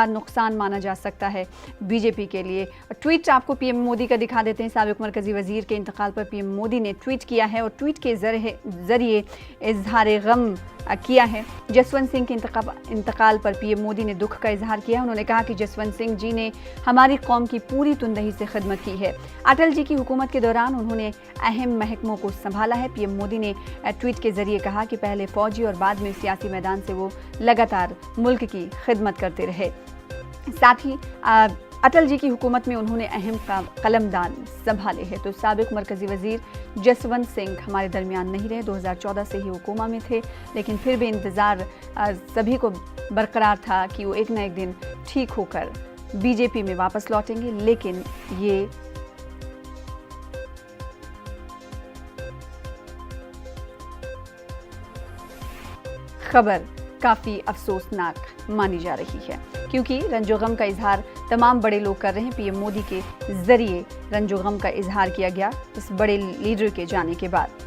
नुकसान माना जा सकता है बीजेपी के लिए। ट्वीट आपको पीएम मोदी का दिखा देते हैं। साबिक मरकजी वजीर के इंतकाल पर पीएम मोदी ने ट्वीट किया है और ट्वीट के जरिए इजहार गम किया है। जसवंत सिंह के इंतकाल पर पीएम मोदी ने दुख का इजहार किया। उन्होंने कहा कि जसवंत सिंह जी ने हमारी कौम की पूरी तुंदही से खिदमत की है। अटल जी की हुकूमत के दौरान उन्होंने अहम महकमों को संभाला है। पीएम मोदी ने ट्वीट के जरिए कहा कि पहले फौजी और बाद में सियासी मैदान से वो लगातार मुल्क की खिदमत करते रहे। साथ ही अटल जी की हुकूमत में उन्होंने अहम कलमदान संभाले हैं। तो साबिक मरकजी वजीर जसवंत सिंह हमारे दरमियान नहीं रहे। 2014 से ही वो कोमा में थे, लेकिन फिर भी इंतज़ार सभी को बरकरार था कि वो एक न एक दिन ठीक होकर बीजेपी में वापस लौटेंगे। लेकिन ये खबर काफ़ी अफसोसनाक मानी जा रही है, क्योंकि रंजो गम का इजहार तमाम बड़े लोग कर रहे हैं। पीएम मोदी के जरिए रंजो गम का इजहार किया गया इस बड़े लीडर के जाने के बाद।